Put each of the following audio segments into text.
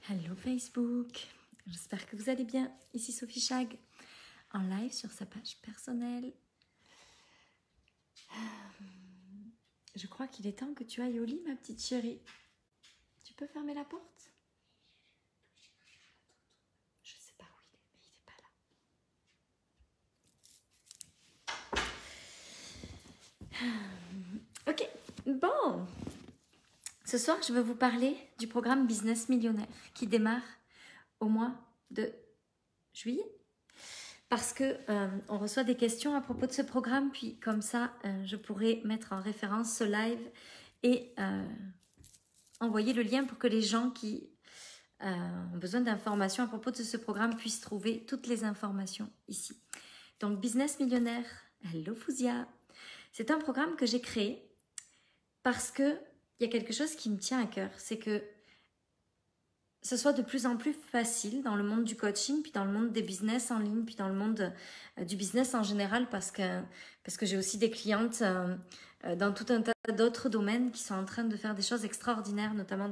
Hello Facebook, j'espère que vous allez bien. Ici Sophie Chag, en live sur sa page personnelle. Je crois qu'il est temps que tu ailles au lit, ma petite chérie. Tu peux fermer la porte? Je sais pas où il est, mais il est pas là. Ok, bon. Ce soir, je veux vous parler du programme Business Millionnaire qui démarre au mois de juillet. Parce que on reçoit des questions à propos de ce programme, puis comme ça, je pourrai mettre en référence ce live et envoyer le lien pour que les gens qui ont besoin d'informations à propos de ce programme puissent trouver toutes les informations ici. Donc, Business Millionnaire, hello Fouzia, c'est un programme que j'ai créé parce qu'il y a quelque chose qui me tient à cœur, c'est que ce soit de plus en plus facile dans le monde du coaching, puis dans le monde des business en ligne, puis dans le monde du business en général, parce que j'ai aussi des clientes dans tout un tas d'autres domaines qui sont en train de faire des choses extraordinaires, notamment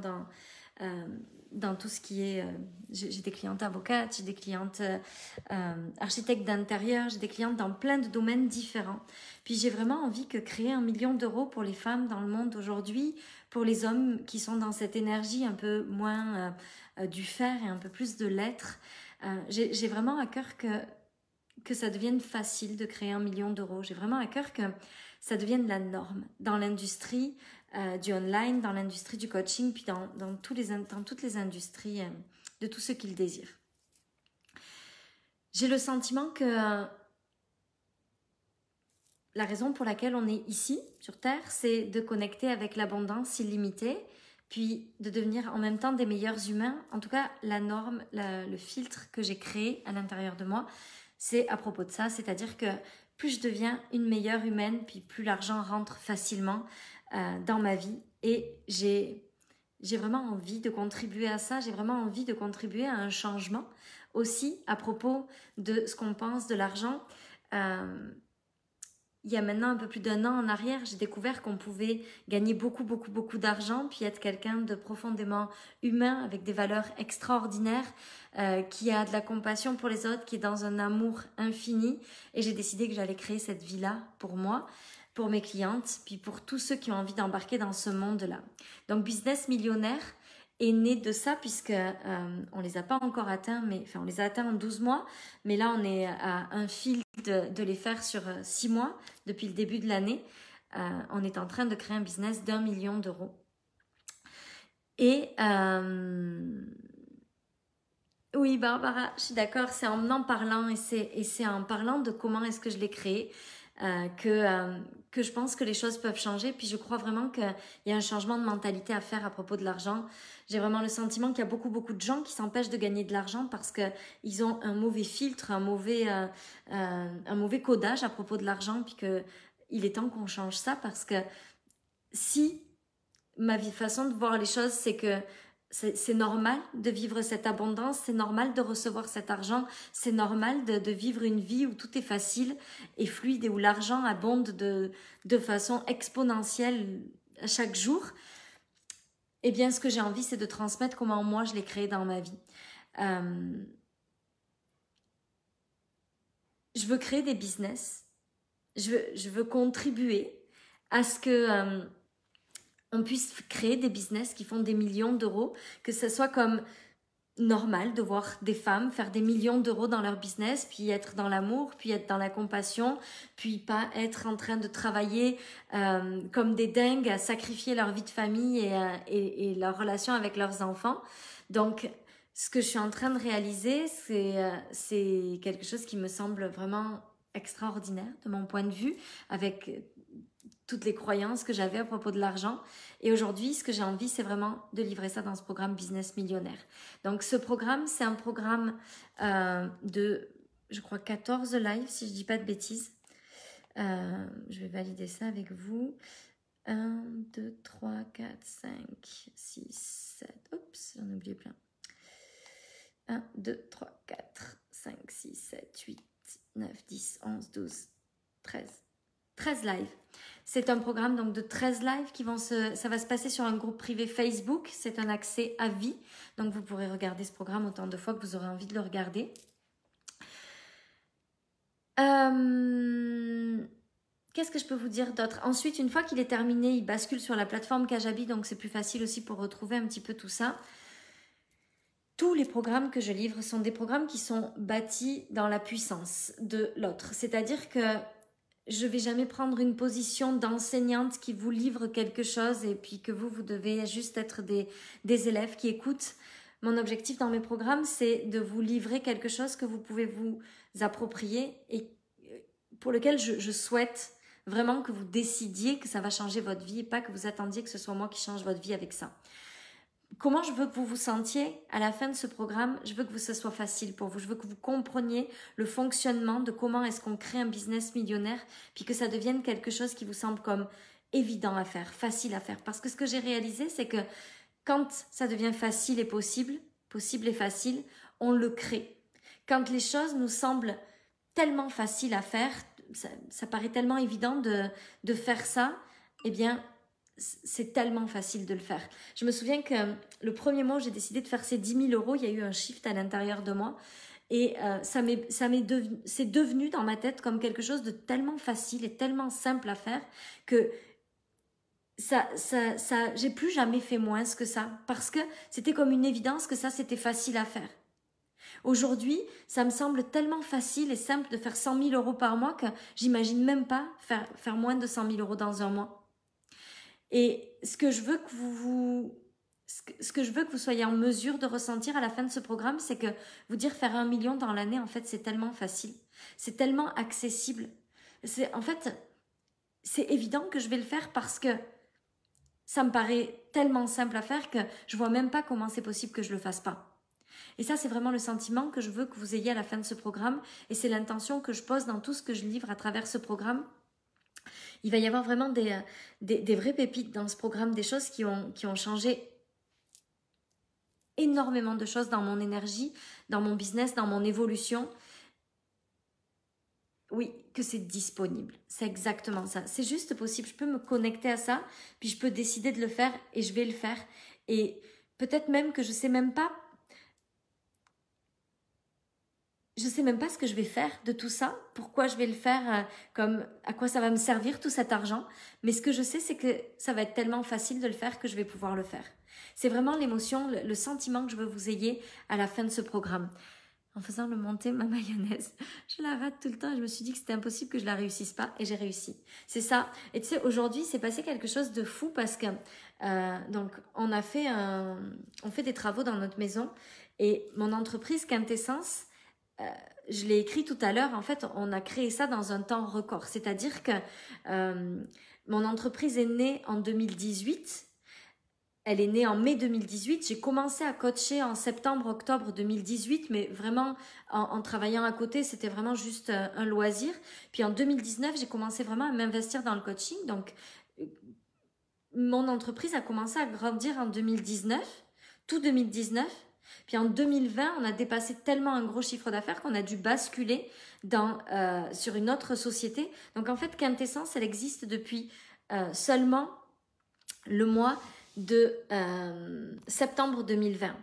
dans tout ce qui est... j'ai des clientes avocates, j'ai des clientes architectes d'intérieur, j'ai des clientes dans plein de domaines différents. Puis j'ai vraiment envie que créer 1 million d'euros pour les femmes dans le monde aujourd'hui, pour les hommes qui sont dans cette énergie un peu moins du faire et un peu plus de l'être. J'ai vraiment à cœur que ça devienne facile de créer 1 million d'euros. J'ai vraiment à cœur que ça devienne la norme dans l'industrie du online, dans l'industrie du coaching, puis dans toutes les industries de tous ceux qui le désirent. J'ai le sentiment que la raison pour laquelle on est ici, sur Terre, c'est de connecter avec l'abondance illimitée, puis de devenir en même temps des meilleurs humains. En tout cas, la norme, le filtre que j'ai créé à l'intérieur de moi, c'est à propos de ça. C'est-à-dire que plus je deviens une meilleure humaine, puis plus l'argent rentre facilement dans ma vie. Et j'ai vraiment envie de contribuer à ça. J'ai vraiment envie de contribuer à un changement aussi à propos de ce qu'on pense de l'argent. Il y a maintenant un peu plus d'1 an en arrière, j'ai découvert qu'on pouvait gagner beaucoup d'argent, puis être quelqu'un de profondément humain, avec des valeurs extraordinaires, qui a de la compassion pour les autres, qui est dans un amour infini. Et j'ai décidé que j'allais créer cette vie-là pour moi, pour mes clientes, puis pour tous ceux qui ont envie d'embarquer dans ce monde-là. Donc, Business Millionnaire est né de ça, puisque on les a pas encore atteints, mais enfin on les a atteints en 12 mois, mais là on est à un fil de les faire sur 6 mois depuis le début de l'année. On est en train de créer un business d'1 million d'euros. Et oui, Barbara, je suis d'accord, c'est en parlant et c'est en parlant de comment est-ce que je l'ai créé que je pense que les choses peuvent changer. Puis je crois vraiment qu'il y a un changement de mentalité à faire à propos de l'argent. J'ai vraiment le sentiment qu'il y a beaucoup de gens qui s'empêchent de gagner de l'argent parce qu'ils ont un mauvais filtre, un mauvais codage à propos de l'argent, puis qu'il est temps qu'on change ça, parce que si ma façon de voir les choses, c'est que c'est normal de vivre cette abondance, c'est normal de recevoir cet argent, c'est normal de vivre une vie où tout est facile et fluide et où l'argent abonde de façon exponentielle chaque jour. Eh bien, ce que j'ai envie, c'est de transmettre comment moi je l'ai créé dans ma vie. Je veux créer des business, je veux contribuer à ce que on puisse créer des business qui font des millions d'euros, que ce soit comme normal de voir des femmes faire des millions d'euros dans leur business, puis être dans l'amour, puis être dans la compassion, puis pas être en train de travailler comme des dingues à sacrifier leur vie de famille et leur relation avec leurs enfants. Donc, ce que je suis en train de réaliser, c'est quelque chose qui me semble vraiment extraordinaire de mon point de vue, avec toutes les croyances que j'avais à propos de l'argent. Et aujourd'hui, ce que j'ai envie, c'est vraiment de livrer ça dans ce programme Business Millionnaire. Donc, ce programme, c'est un programme de, je crois, 14 lives, si je dis pas de bêtises. Je vais valider ça avec vous. 1, 2, 3, 4, 5, 6, 7. Oups, j'en ai oublié plein. 1, 2, 3, 4, 5, 6, 7, 8, 9, 10, 11, 12, 13. 13 lives. C'est un programme donc de 13 lives ça va se passer sur un groupe privé Facebook. C'est un accès à vie. Donc vous pourrez regarder ce programme autant de fois que vous aurez envie de le regarder. Qu'est-ce que je peux vous dire d'autre? Ensuite, une fois qu'il est terminé, il bascule sur la plateforme Kajabi, donc c'est plus facile aussi pour retrouver un petit peu tout ça. Tous les programmes que je livre sont des programmes qui sont bâtis dans la puissance de l'autre. C'est-à-dire que je ne vais jamais prendre une position d'enseignante qui vous livre quelque chose et puis que vous devez juste être des élèves qui écoutent. Mon objectif dans mes programmes, c'est de vous livrer quelque chose que vous pouvez vous approprier et pour lequel je souhaite vraiment que vous décidiez que ça va changer votre vie et pas que vous attendiez que ce soit moi qui change votre vie avec ça. Comment je veux que vous vous sentiez à la fin de ce programme? Je veux que ce soit facile pour vous. Je veux que vous compreniez le fonctionnement de comment est-ce qu'on crée un business millionnaire, puis que ça devienne quelque chose qui vous semble comme évident à faire, facile à faire. Parce que ce que j'ai réalisé, c'est que quand ça devient facile et possible et facile, on le crée. Quand les choses nous semblent tellement faciles à faire, ça paraît tellement évident de faire ça, eh bien, c'est tellement facile de le faire. Je me souviens que le premier mois où j'ai décidé de faire ces 10 000 €, il y a eu un shift à l'intérieur de moi et c'est devenu dans ma tête comme quelque chose de tellement facile et tellement simple à faire que j'ai plus jamais fait moins que ça parce que c'était comme une évidence que ça c'était facile à faire. Aujourd'hui, ça me semble tellement facile et simple de faire 100 000 € par mois que j'imagine même pas faire moins de 100 000 € dans un mois. Et ce que je veux que vous soyez en mesure de ressentir à la fin de ce programme, c'est que vous dire faire 1 million dans l'année, en fait, c'est tellement facile. C'est tellement accessible. En fait, c'est évident que je vais le faire parce que ça me paraît tellement simple à faire que je vois même pas comment c'est possible que je le fasse pas. Et ça, c'est vraiment le sentiment que je veux que vous ayez à la fin de ce programme. Et c'est l'intention que je pose dans tout ce que je livre à travers ce programme. Il va y avoir vraiment des vraies pépites dans ce programme, des choses qui ont changé énormément de choses dans mon énergie, dans mon business, dans mon évolution. Oui, que c'est disponible. C'est exactement ça. C'est juste possible. Je peux me connecter à ça, puis je peux décider de le faire et je vais le faire. Et peut-être même que je sais même pas ce que je vais faire de tout ça, pourquoi je vais le faire, à quoi ça va me servir tout cet argent. Mais ce que je sais, c'est que ça va être tellement facile de le faire que je vais pouvoir le faire. C'est vraiment l'émotion, le sentiment que je veux vous ayez à la fin de ce programme. En faisant le monter ma mayonnaise, je la rate tout le temps et je me suis dit que c'était impossible que je la réussisse pas et j'ai réussi. C'est ça. Et tu sais, aujourd'hui, c'est passé quelque chose de fou parce que donc on fait des travaux dans notre maison et mon entreprise Quintessence, je l'ai écrit tout à l'heure, en fait, on a créé ça dans un temps record. C'est-à-dire que mon entreprise est née en 2018. Elle est née en mai 2018. J'ai commencé à coacher en septembre-octobre 2018, mais vraiment en travaillant à côté, c'était vraiment juste un loisir. Puis en 2019, j'ai commencé vraiment à m'investir dans le coaching. Donc, mon entreprise a commencé à grandir en 2019, tout 2019. Puis en 2020, on a dépassé tellement un gros chiffre d'affaires qu'on a dû basculer sur une autre société. Donc en fait, Quintessence, elle existe depuis seulement le mois de septembre 2020.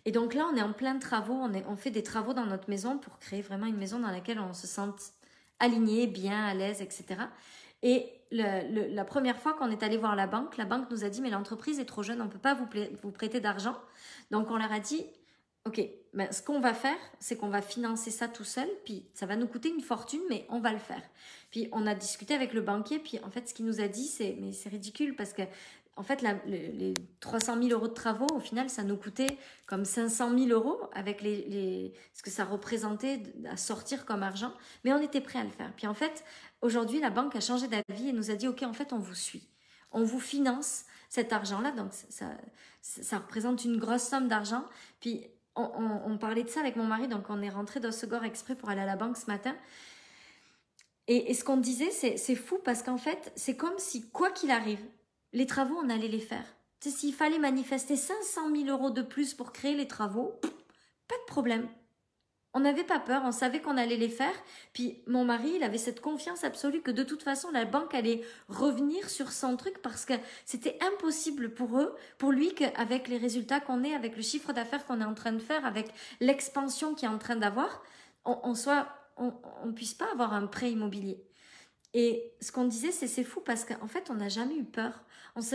Et donc là, on est en plein travaux, on fait des travaux dans notre maison pour créer vraiment une maison dans laquelle on se sente aligné, bien, à l'aise, etc. Et la première fois qu'on est allé voir la banque nous a dit « mais l'entreprise est trop jeune, on ne peut pas vous prêter d'argent ». Donc on leur a dit « ok, ben, ce qu'on va faire, c'est qu'on va financer ça tout seul, puis ça va nous coûter une fortune, mais on va le faire ». Puis on a discuté avec le banquier, puis en fait ce qu'il nous a dit, c'est « mais c'est ridicule parce que en fait, les 300 000 € de travaux, au final, ça nous coûtait comme 500 000 € avec ce que ça représentait à sortir comme argent. Mais on était prêt à le faire. Puis en fait, aujourd'hui, la banque a changé d'avis et nous a dit « ok, en fait, on vous suit. On vous finance cet argent-là. » Donc, ça représente une grosse somme d'argent. Puis on parlait de ça avec mon mari. Donc, on est rentré d'Ossegor exprès pour aller à la banque ce matin. Et ce qu'on disait, c'est fou parce qu'en fait, c'est comme si, quoi qu'il arrive, les travaux, on allait les faire. Tu sais, s'il fallait manifester 500 000 € de plus pour créer les travaux, pas de problème. On n'avait pas peur, on savait qu'on allait les faire. Puis mon mari, il avait cette confiance absolue que de toute façon, la banque allait revenir sur son truc parce que c'était impossible pour lui, qu'avec les résultats qu'on est, avec le chiffre d'affaires qu'on est en train de faire, avec l'expansion qu'il est en train d'avoir, on puisse pas avoir un prêt immobilier. Et ce qu'on disait, c'est fou parce qu'en fait, on n'a jamais eu peur.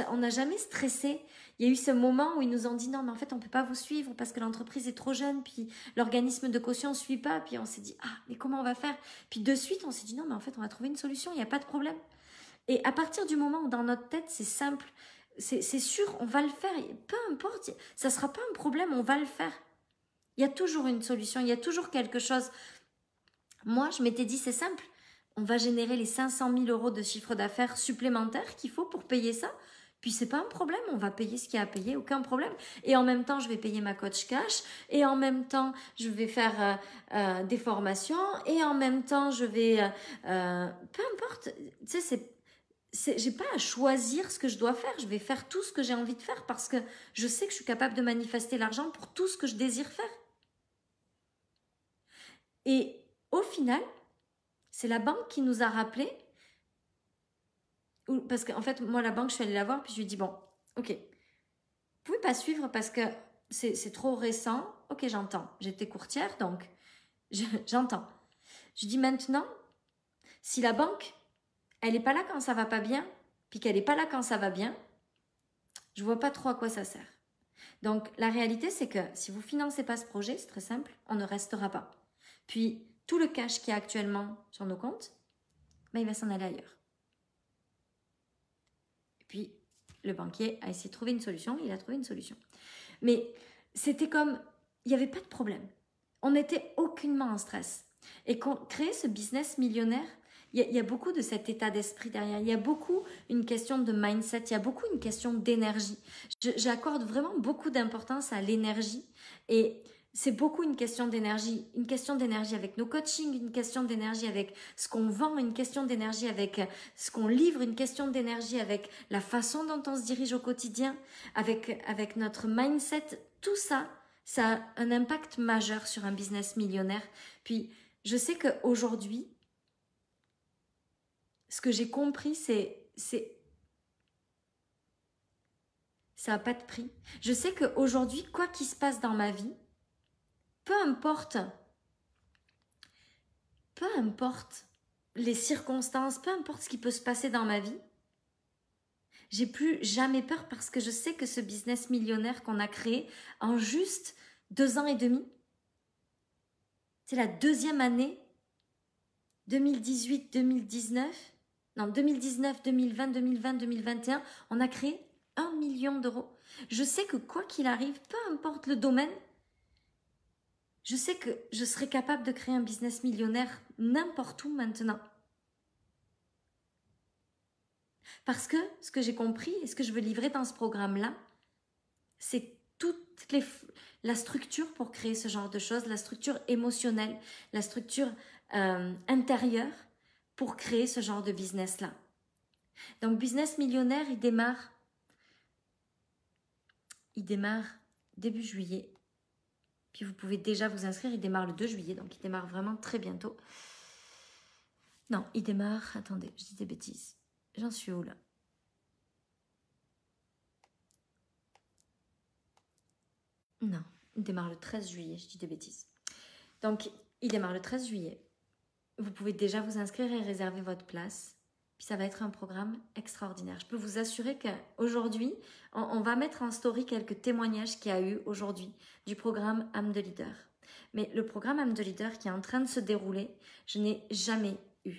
On n'a jamais stressé. Il y a eu ce moment où ils nous ont dit non, mais en fait, on ne peut pas vous suivre parce que l'entreprise est trop jeune, puis l'organisme de caution ne suit pas. Puis on s'est dit, ah, mais comment on va faire? Puis de suite, on s'est dit non, mais en fait, on va trouver une solution, il n'y a pas de problème. Et à partir du moment où dans notre tête, c'est simple, c'est sûr, on va le faire. Peu importe, ça ne sera pas un problème, on va le faire. Il y a toujours une solution, il y a toujours quelque chose. Moi, je m'étais dit, c'est simple. On va générer les 500 000 euros de chiffre d'affaires supplémentaires qu'il faut pour payer ça. Puis c'est pas un problème, on va payer ce qu'il y a à payer, aucun problème. Et en même temps, je vais payer ma coach cash. Et en même temps, je vais faire des formations. Et en même temps, je vais... peu importe, tu sais, j'ai pas à choisir ce que je dois faire. Je vais faire tout ce que j'ai envie de faire parce que je sais que je suis capable de manifester l'argent pour tout ce que je désire faire. Et au final... c'est la banque qui nous a rappelé, parce qu'en fait, moi, la banque, je suis allée la voir, puis je lui ai dit, bon, ok, vous pouvez pas suivre parce que c'est trop récent. Ok, j'entends. J'étais courtière, donc j'entends. Je dis maintenant, si la banque, elle n'est pas là quand ça va pas bien, puis qu'elle n'est pas là quand ça va bien, je vois pas trop à quoi ça sert. Donc, la réalité, c'est que si vous financez pas ce projet, c'est très simple, on ne restera pas. Puis, tout le cash qu'il y a actuellement sur nos comptes, ben, il va s'en aller ailleurs. Et puis, le banquier a essayé de trouver une solution, il a trouvé une solution. Mais c'était comme, il n'y avait pas de problème. On n'était aucunement en stress. Et créer ce business millionnaire, il y a beaucoup de cet état d'esprit derrière. Il y a beaucoup une question de mindset, il y a beaucoup une question d'énergie. J'accorde vraiment beaucoup d'importance à l'énergie et c'est beaucoup une question d'énergie avec nos coachings, une question d'énergie avec ce qu'on vend, une question d'énergie avec ce qu'on livre, une question d'énergie avec la façon dont on se dirige au quotidien, avec notre mindset. Tout ça, ça a un impact majeur sur un business millionnaire. Puis, je sais qu'aujourd'hui, ce que j'ai compris, ça n'a pas de prix. Je sais qu'aujourd'hui, quoi qu'il se passe dans ma vie, peu importe les circonstances, peu importe ce qui peut se passer dans ma vie, j'ai plus jamais peur parce que je sais que ce business millionnaire qu'on a créé en juste 2 ans et demi, c'est la deuxième année, 2018, 2019, non 2019, 2020, 2020, 2021, on a créé 1 million d'euros. Je sais que quoi qu'il arrive, peu importe le domaine, je sais que je serai capable de créer un business millionnaire n'importe où maintenant. Parce que ce que j'ai compris et ce que je veux livrer dans ce programme-là, c'est la structure pour créer ce genre de choses, la structure émotionnelle, la structure intérieure pour créer ce genre de business-là. Donc, business millionnaire, il démarre début juillet. Puis vous pouvez déjà vous inscrire, il démarre le 2 juillet, donc il démarre vraiment très bientôt. Non, il démarre, attendez, je dis des bêtises. J'en suis où là? Non, il démarre le 13 juillet, je dis des bêtises. Donc, il démarre le 13 juillet. Vous pouvez déjà vous inscrire et réserver votre place. Puis ça va être un programme extraordinaire. Je peux vous assurer qu'aujourd'hui, on va mettre en story quelques témoignages qu'il y a eu aujourd'hui du programme âme de leader. Mais le programme âme de leader qui est en train de se dérouler, je n'ai jamais eu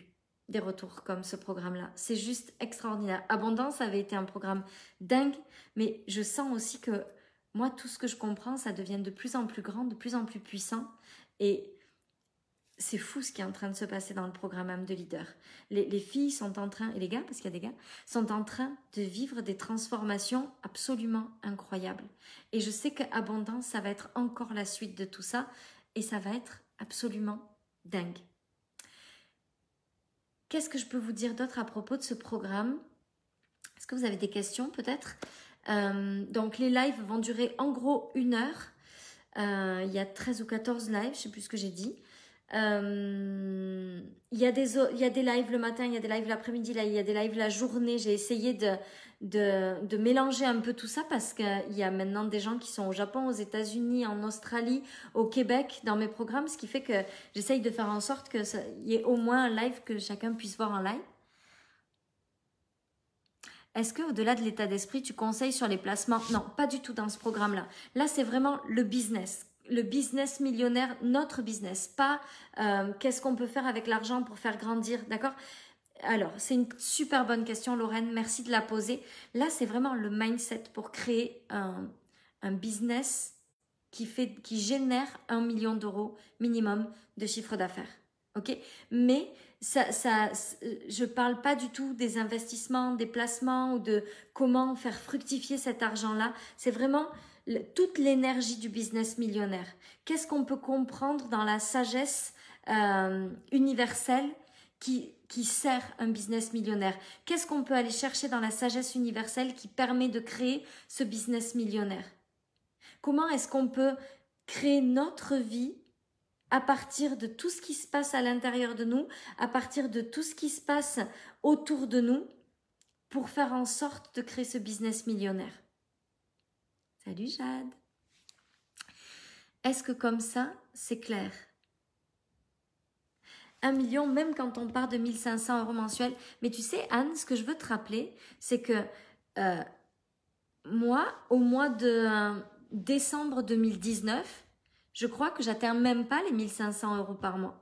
des retours comme ce programme-là. C'est juste extraordinaire. Abondance avait été un programme dingue, mais je sens aussi que moi, tout ce que je comprends, ça devient de plus en plus grand, de plus en plus puissant. Et c'est fou ce qui est en train de se passer dans le programme âme de leader. Les filles sont en train, et les gars, parce qu'il y a des gars, sont en train de vivre des transformations absolument incroyables. Et je sais qu'Abondance, ça va être encore la suite de tout ça, et ça va être absolument dingue. Qu'est-ce que je peux vous dire d'autre à propos de ce programme? Est-ce que vous avez des questions peut-être? Donc les lives vont durer en gros 1 heure. Il y a 13 ou 14 lives, je ne sais plus ce que j'ai dit. Il y a des lives le matin, il y a des lives l'après-midi, là, il y a des lives la journée. J'ai essayé de mélanger un peu tout ça parce qu'il y a maintenant des gens qui sont au Japon, aux États-Unis, en Australie, au Québec dans mes programmes, ce qui fait que j'essaye de faire en sorte qu'il y ait au moins un live que chacun puisse voir en live. Est-ce qu'au-delà de l'état d'esprit, tu conseilles sur les placements? Non, pas du tout dans ce programme-là. Là, c'est vraiment le business. Le business millionnaire, notre business. Pas qu'est-ce qu'on peut faire avec l'argent pour faire grandir, d'accord? Alors, c'est une super bonne question, Lorraine. Merci de la poser. Là, c'est vraiment le mindset pour créer un business qui génère 1 million d'euros minimum de chiffre d'affaires. Ok? Mais je parle pas du tout des investissements, des placements ou de comment faire fructifier cet argent-là. C'est vraiment toute l'énergie du business millionnaire. Qu'est-ce qu'on peut comprendre dans la sagesse universelle qui sert un business millionnaire? Qu'est-ce qu'on peut aller chercher dans la sagesse universelle qui permet de créer ce business millionnaire? Comment est-ce qu'on peut créer notre vie à partir de tout ce qui se passe à l'intérieur de nous, à partir de tout ce qui se passe autour de nous, pour faire en sorte de créer ce business millionnaire? Salut Jade. Est-ce que comme ça, c'est clair? 1 million, même quand on part de 1 500 € mensuels. Mais tu sais, Anne, ce que je veux te rappeler, c'est que moi, au mois de décembre 2019, je crois que j'atteins même pas les 1 500 € par mois.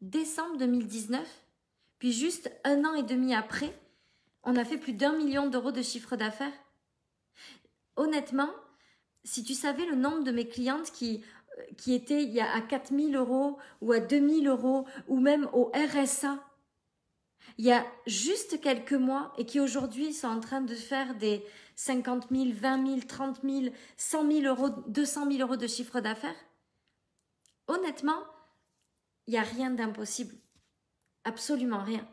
Décembre 2019, puis juste 1 an et demi après, on a fait plus d'1 million d'euros de chiffre d'affaires. Honnêtement, si tu savais le nombre de mes clientes qui étaient il y a à 4 000 € ou à 2 000 € ou même au RSA, il y a juste quelques mois et qui aujourd'hui sont en train de faire des 50 000, 20 000, 30 000, 100 000 €, 200 000 € de chiffre d'affaires. Honnêtement, il n'y a rien d'impossible. Absolument rien.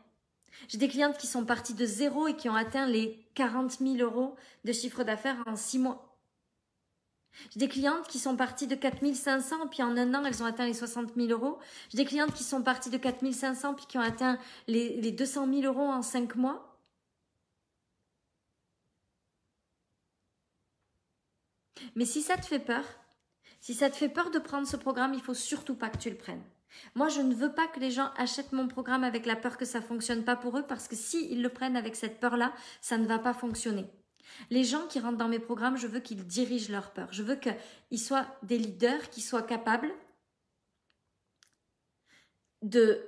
J'ai des clientes qui sont parties de zéro et qui ont atteint les 40 000 € de chiffre d'affaires en 6 mois. J'ai des clientes qui sont parties de 4 500 puis en 1 an, elles ont atteint les 60 000 €. J'ai des clientes qui sont parties de 4 500 puis qui ont atteint les 200 000 € en 5 mois. Mais si ça te fait peur, de prendre ce programme, il ne faut surtout pas que tu le prennes. Moi, je ne veux pas que les gens achètent mon programme avec la peur que ça ne fonctionne pas pour eux parce que s'ils le prennent avec cette peur-là, ça ne va pas fonctionner. Les gens qui rentrent dans mes programmes, je veux qu'ils dirigent leur peur. Je veux qu'ils soient des leaders, qui soient capables de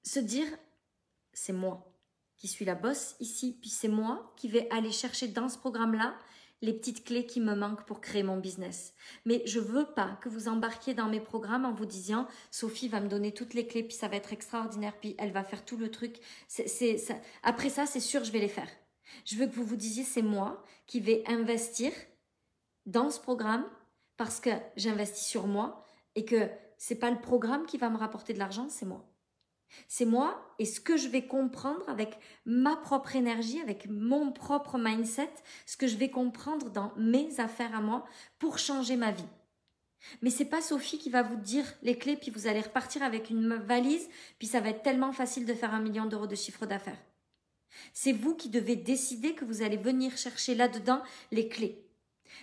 se dire « c'est moi qui suis la boss ici, puis c'est moi qui vais aller chercher dans ce programme-là les petites clés qui me manquent pour créer mon business. » Mais je ne veux pas que vous embarquiez dans mes programmes en vous disant « Sophie va me donner toutes les clés, puis ça va être extraordinaire, puis elle va faire tout le truc. » Après ça, c'est sûr, je vais les faire. Je veux que vous vous disiez, c'est moi qui vais investir dans ce programme parce que j'investis sur moi et que ce n'est pas le programme qui va me rapporter de l'argent, c'est moi. C'est moi et ce que je vais comprendre avec ma propre énergie, avec mon propre mindset, ce que je vais comprendre dans mes affaires à moi pour changer ma vie. Mais ce n'est pas Sophie qui va vous dire les clés puis vous allez repartir avec une valise puis ça va être tellement facile de faire 1 million d'euros de chiffre d'affaires. C'est vous qui devez décider que vous allez venir chercher là-dedans les clés.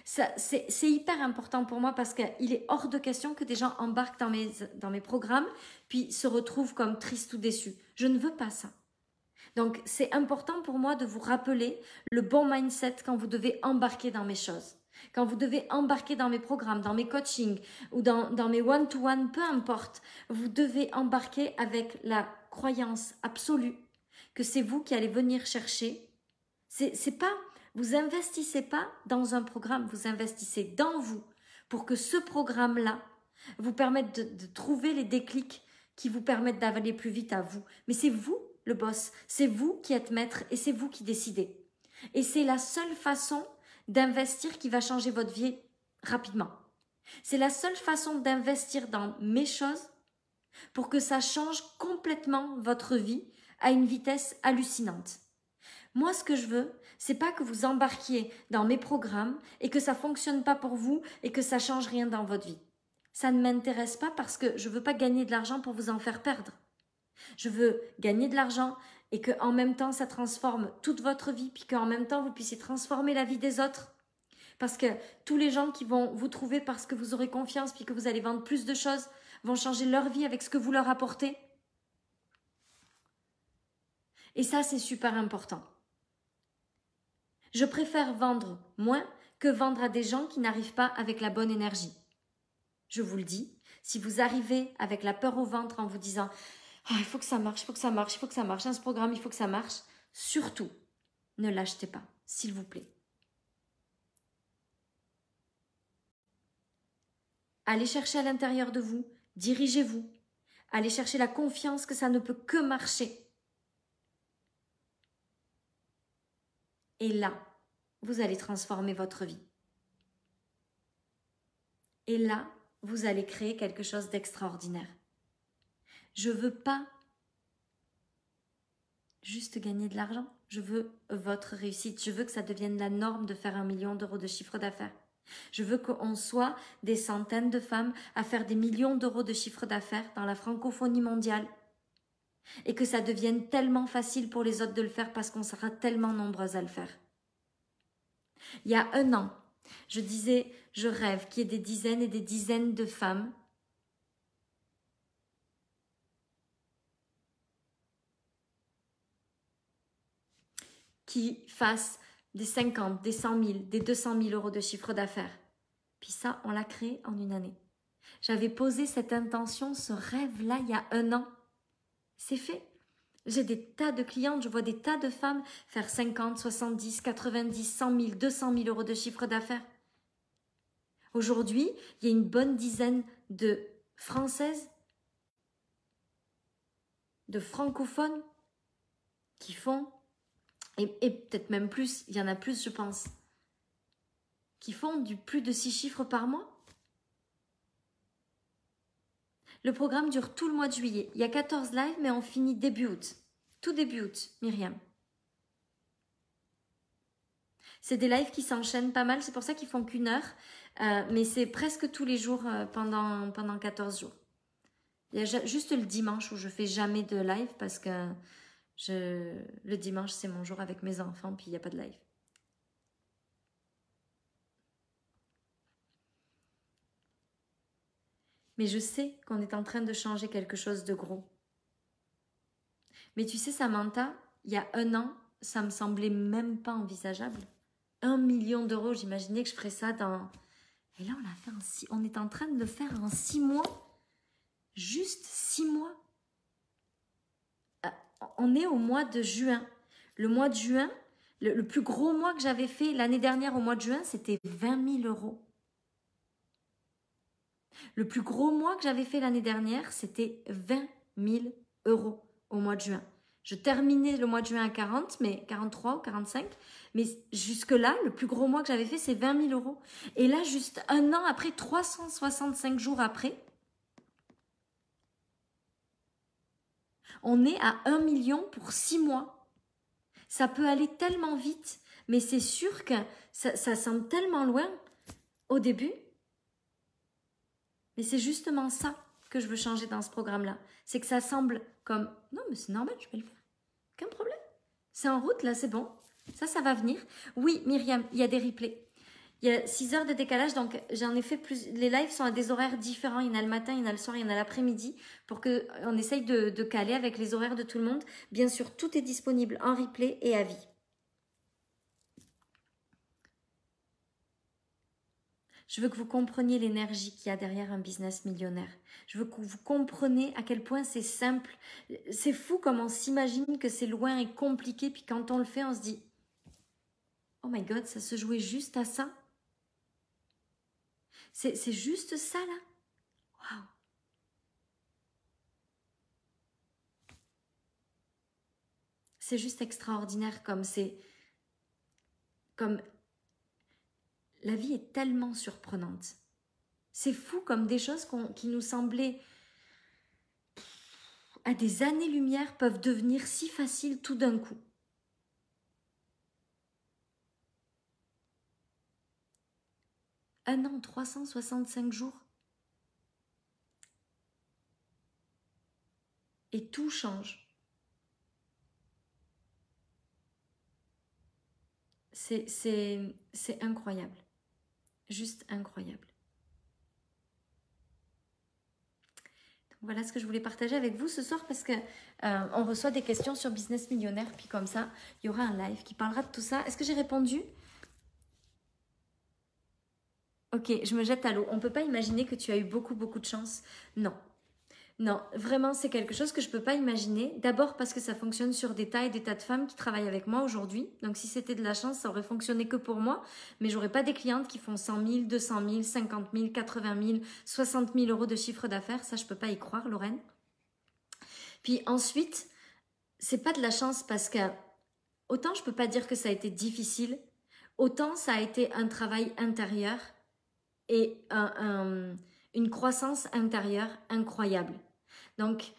C'est hyper important pour moi parce qu'il est hors de question que des gens embarquent dans mes programmes puis se retrouvent comme tristes ou déçus. Je ne veux pas ça. Donc, c'est important pour moi de vous rappeler le bon mindset quand vous devez embarquer dans mes choses. Quand vous devez embarquer dans mes programmes, dans mes coachings ou dans mes one-to-one, peu importe, vous devez embarquer avec la croyance absolue que c'est vous qui allez venir chercher. Vous investissez pas dans un programme, vous investissez dans vous pour que ce programme-là vous permette de trouver les déclics qui vous permettent d'aller plus vite à vous. Mais c'est vous le boss, c'est vous qui êtes maître et c'est vous qui décidez. Et c'est la seule façon d'investir qui va changer votre vie rapidement. C'est la seule façon d'investir dans mes choses pour que ça change complètement votre vie à une vitesse hallucinante. Moi, ce que je veux, C'est pas que vous embarquiez dans mes programmes et que ça fonctionne pas pour vous et que ça change rien dans votre vie. Ça ne m'intéresse pas parce que je veux pas gagner de l'argent pour vous en faire perdre. Je veux gagner de l'argent et que en même temps ça transforme toute votre vie, puis qu'en même temps vous puissiez transformer la vie des autres. Parce que tous les gens qui vont vous trouver parce que vous aurez confiance, puis que vous allez vendre plus de choses, vont changer leur vie avec ce que vous leur apportez. Et ça, c'est super important. Je préfère vendre moins que vendre à des gens qui n'arrivent pas avec la bonne énergie. Je vous le dis, si vous arrivez avec la peur au ventre en vous disant « Ah, il faut que ça marche, il faut que ça marche, il faut que ça marche, ce programme, il faut que ça marche », surtout, ne l'achetez pas, s'il vous plaît. Allez chercher à l'intérieur de vous, dirigez-vous. Allez chercher la confiance que ça ne peut que marcher. Et là, vous allez transformer votre vie. Et là, vous allez créer quelque chose d'extraordinaire. Je ne veux pas juste gagner de l'argent. Je veux votre réussite. Je veux que ça devienne la norme de faire 1 million d'euros de chiffre d'affaires. Je veux qu'on soit des centaines de femmes à faire des millions d'euros de chiffre d'affaires dans la francophonie mondiale. Et que ça devienne tellement facile pour les autres de le faire parce qu'on sera tellement nombreuses à le faire. Il y a 1 an, je disais, je rêve qu'il y ait des dizaines et des dizaines de femmes qui fassent des 50, des 100 000, des 200 000 euros de chiffre d'affaires. Puis ça, on l'a créé en 1 année. J'avais posé cette intention, ce rêve-là, il y a 1 an. C'est fait. J'ai des tas de clientes, je vois des tas de femmes faire 50, 70, 90, 100 000, 200 000 euros de chiffre d'affaires. Aujourd'hui, il y a une bonne dizaine de Françaises, de francophones qui font, et peut-être même plus, il y en a plus je pense, qui font du plus de 6 chiffres par mois. Le programme dure tout le mois de juillet. Il y a 14 lives, mais on finit début août. Tout début août, Myriam. C'est des lives qui s'enchaînent pas mal, c'est pour ça qu'ils font qu'1 heure, mais c'est presque tous les jours pendant 14 jours. Il y a juste le dimanche où je fais jamais de live parce que le dimanche c'est mon jour avec mes enfants, puis il n'y a pas de live. Mais je sais qu'on est en train de changer quelque chose de gros. Mais tu sais, Samantha, il y a 1 an, ça me semblait même pas envisageable. 1 million d'euros, j'imaginais que je ferais ça dans... Et là, on est en train de le faire en 6 mois. Juste 6 mois. On est au mois de juin. Le mois de juin, le plus gros mois que j'avais fait l'année dernière au mois de juin, c'était 20 000 euros. Le plus gros mois que j'avais fait l'année dernière, c'était 20 000 euros au mois de juin. Je terminais le mois de juin à 40, mais 43 ou 45. Mais jusque-là, le plus gros mois que j'avais fait, c'est 20 000 euros. Et là, juste 1 an après, 365 jours après, on est à 1 million pour 6 mois. Ça peut aller tellement vite, mais c'est sûr que ça semble tellement loin au début. Mais c'est justement ça que je veux changer dans ce programme-là. C'est que ça semble comme... Non, mais c'est normal, je vais le faire. Aucun problème. C'est en route, là, c'est bon. Ça va venir. Oui, Myriam, il y a des replays. Il y a 6 heures de décalage, donc j'en ai fait plus. Les lives sont à des horaires différents. Il y en a le matin, il y en a le soir, il y en a l'après-midi, pour qu'on essaye de caler avec les horaires de tout le monde. Bien sûr, tout est disponible en replay et à vie. Je veux que vous compreniez l'énergie qu'il y a derrière un business millionnaire. Je veux que vous compreniez à quel point c'est simple. C'est fou comme on s'imagine que c'est loin et compliqué, puis quand on le fait, on se dit « Oh my God, ça se jouait juste à ça ?» C'est juste ça, là. Waouh. C'est juste extraordinaire comme c'est... Comme... La vie est tellement surprenante. C'est fou comme des choses qui nous semblaient à des années-lumière peuvent devenir si faciles tout d'un coup. 1 an, 365 jours. Et tout change. C'est incroyable. Juste incroyable. Donc voilà ce que je voulais partager avec vous ce soir parce que on reçoit des questions sur Business Millionnaire. Puis comme ça, il y aura un live qui parlera de tout ça. Est-ce que j'ai répondu? Ok, je me jette à l'eau. On ne peut pas imaginer que tu as eu beaucoup de chance. Non. Non, vraiment, c'est quelque chose que je ne peux pas imaginer. D'abord parce que ça fonctionne sur des tas et des tas de femmes qui travaillent avec moi aujourd'hui. Donc, si c'était de la chance, ça aurait fonctionné que pour moi. Mais j'aurais pas des clientes qui font 100 000, 200 000, 50 000, 80 000, 60 000 euros de chiffre d'affaires. Ça, je ne peux pas y croire, Lorraine. Puis ensuite, c'est pas de la chance parce que autant je ne peux pas dire que ça a été difficile, autant ça a été un travail intérieur et une croissance intérieure incroyable. Donc, tu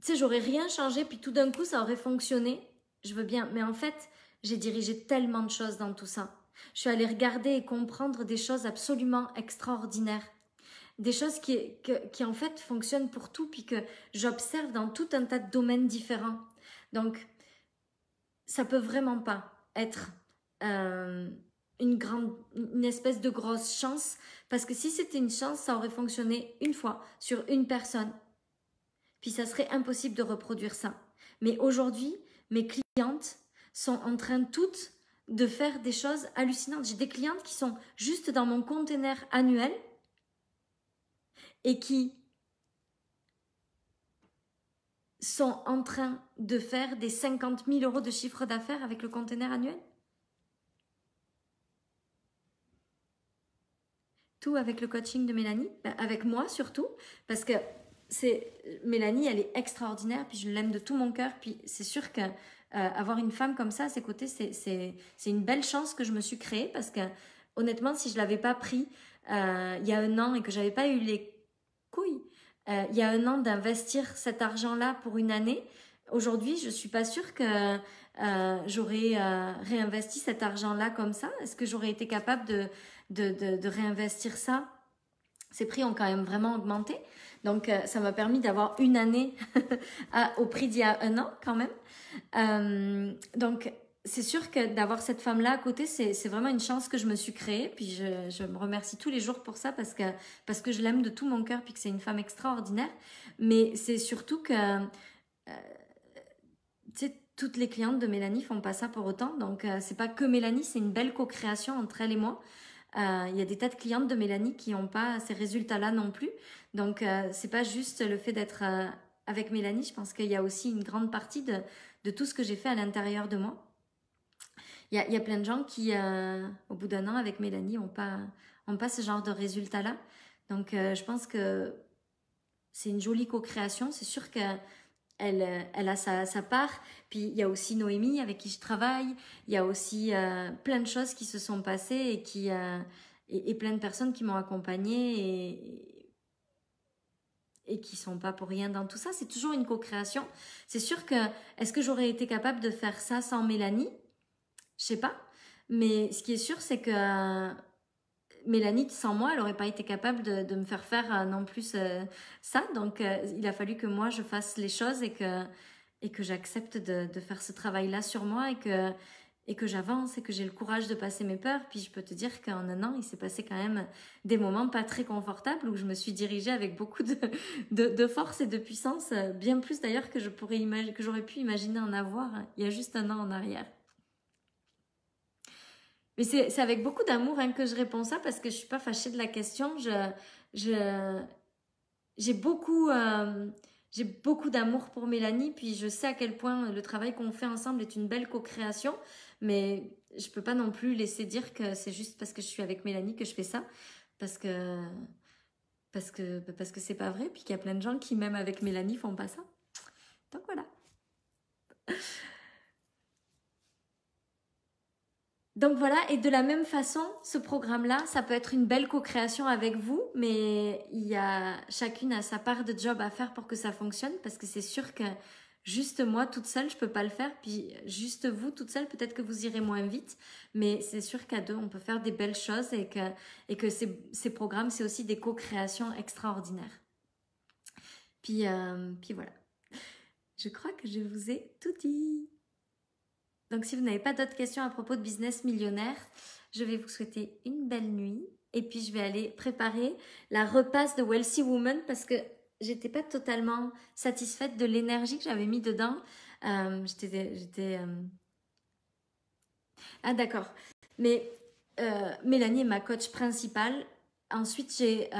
sais, j'aurais rien changé, puis tout d'un coup, ça aurait fonctionné. Je veux bien, mais en fait, j'ai dirigé tellement de choses dans tout ça. Je suis allée regarder et comprendre des choses absolument extraordinaires. Des choses qui en fait fonctionnent pour tout, puis que j'observe dans tout un tas de domaines différents. Donc, ça peut vraiment pas être une espèce de grosse chance, parce que si c'était une chance, ça aurait fonctionné une fois sur une personne. Puis ça serait impossible de reproduire ça. Mais aujourd'hui, mes clientes sont en train toutes de faire des choses hallucinantes. J'ai des clientes qui sont juste dans mon container annuel et qui sont en train de faire des 50 000 euros de chiffre d'affaires avec le container annuel. Tout avec le coaching de Mélanie, avec moi surtout, parce que Mélanie, elle est extraordinaire, puis je l'aime de tout mon cœur, puis c'est sûr que avoir une femme comme ça à ses côtés, c'est une belle chance que je me suis créée, parce que honnêtement, si je l'avais pas pris il y a 1 an et que j'avais pas eu les couilles il y a 1 an d'investir cet argent-là pour une année, aujourd'hui, je suis pas sûre que j'aurais réinvesti cet argent-là comme ça. Est-ce que j'aurais été capable de réinvestir ça? Ces prix ont quand même vraiment augmenté. Donc, ça m'a permis d'avoir une année au prix d'il y a 1 an quand même. Donc, c'est sûr que d'avoir cette femme-là à côté, c'est vraiment une chance que je me suis créée. Puis, je me remercie tous les jours pour ça parce que je l'aime de tout mon cœur puis que c'est une femme extraordinaire. Mais c'est surtout que, tu sais, toutes les clientes de Mélanie font pas ça pour autant. Donc, c'est pas que Mélanie, c'est une belle co-création entre elle et moi. Il y a des tas de clientes de Mélanie qui n'ont pas ces résultats-là non plus. Donc, c'est pas juste le fait d'être avec Mélanie. Je pense qu'il y a aussi une grande partie de tout ce que j'ai fait à l'intérieur de moi. Il y a plein de gens qui, au bout d'1 an avec Mélanie, n'ont pas ce genre de résultats-là. Donc, je pense que c'est une jolie co-création. C'est sûr que elle a sa part. Puis il y a aussi Noémie avec qui je travaille. Il y a aussi plein de choses qui se sont passées et plein de personnes qui m'ont accompagnée et qui sont pas pour rien dans tout ça. C'est toujours une co-création. C'est sûr que est-ce que j'aurais été capable de faire ça sans Mélanie? Je sais pas. Mais ce qui est sûr, c'est que Mélanie, sans moi, elle n'aurait pas été capable de me faire non plus ça. Donc, il a fallu que moi, je fasse les choses et que j'accepte de faire ce travail-là sur moi et que j'avance et que j'ai le courage de passer mes peurs. Puis, je peux te dire qu'en 1 an, il s'est passé quand même des moments pas très confortables où je me suis dirigée avec beaucoup de force et de puissance, bien plus d'ailleurs que j'aurais pu imaginer en avoir il y a juste 1 an en arrière. Mais c'est avec beaucoup d'amour que je réponds ça parce que je suis pas fâchée de la question. J'ai beaucoup d'amour pour Mélanie, puis je sais à quel point le travail qu'on fait ensemble est une belle co-création, mais je peux pas non plus laisser dire que c'est juste parce que je suis avec Mélanie que je fais ça, parce que c'est pas vrai, puis qu'il y a plein de gens qui même avec Mélanie font pas ça. Donc voilà. Donc voilà, et de la même façon, ce programme-là, ça peut être une belle co-création avec vous, mais chacune a sa part de job à faire pour que ça fonctionne, parce que c'est sûr que juste moi toute seule, je peux pas le faire. Puis juste vous toute seule, peut-être que vous irez moins vite. Mais c'est sûr qu'à deux, on peut faire des belles choses et que ces programmes, c'est aussi des co-créations extraordinaires. Puis voilà. Je crois que je vous ai tout dit. Donc si vous n'avez pas d'autres questions à propos de Business Millionnaire, je vais vous souhaiter une belle nuit. Et puis je vais aller préparer la repasse de Wealthy Woman parce que j'étais pas totalement satisfaite de l'énergie que j'avais mis dedans. Ah d'accord. Mais Mélanie est ma coach principale. Ensuite j'ai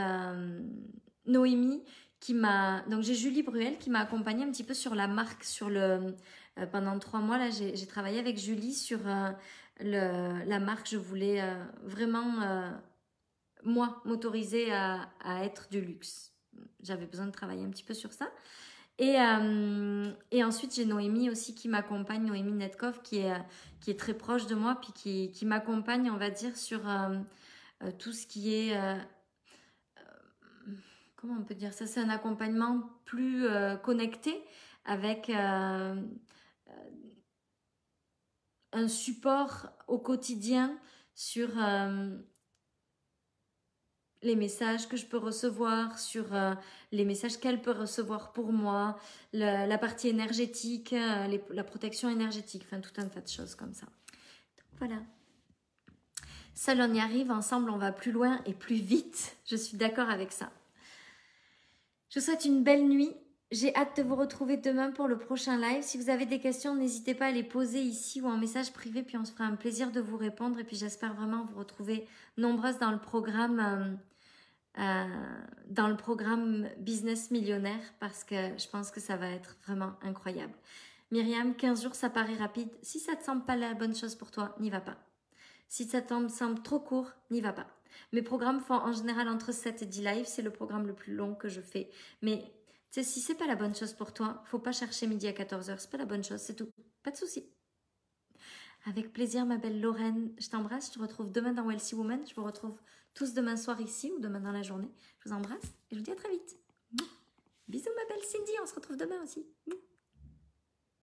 Noémie qui m'a... Donc j'ai Julie Bruel qui m'a accompagnée un petit peu sur la marque, sur le... pendant 3 mois, là, j'ai travaillé avec Julie sur la marque. Je voulais vraiment, moi, m'autoriser à être du luxe. J'avais besoin de travailler un petit peu sur ça. Et ensuite, j'ai Noémie aussi qui m'accompagne, Noémie Netkov, qui est très proche de moi, puis qui m'accompagne, on va dire, sur tout ce qui est... comment on peut dire ça? C'est un accompagnement plus connecté avec un support au quotidien sur les messages que je peux recevoir, sur les messages qu'elle peut recevoir pour moi, la partie énergétique, la protection énergétique, enfin tout un tas de choses comme ça. Donc, voilà. Seul on y arrive, ensemble on va plus loin et plus vite. Je suis d'accord avec ça. Je vous souhaite une belle nuit. J'ai hâte de vous retrouver demain pour le prochain live. Si vous avez des questions, n'hésitez pas à les poser ici ou en message privé, puis on se fera un plaisir de vous répondre. Et puis j'espère vraiment vous retrouver nombreuses dans le programme Business Millionnaire parce que je pense que ça va être vraiment incroyable. Myriam, 15 jours, ça paraît rapide. Si ça ne te semble pas la bonne chose pour toi, n'y va pas. Si ça te semble trop court, n'y va pas. Mes programmes font en général entre 7 et 10 lives. C'est le programme le plus long que je fais. Mais tu sais, si c'est pas la bonne chose pour toi, faut pas chercher midi à 14h. C'est pas la bonne chose, c'est tout. Pas de souci. Avec plaisir, ma belle Lorraine. Je t'embrasse. Je te retrouve demain dans Wealthy Woman. Je vous retrouve tous demain soir ici ou demain dans la journée. Je vous embrasse et je vous dis à très vite. Bisous, ma belle Cindy. On se retrouve demain aussi.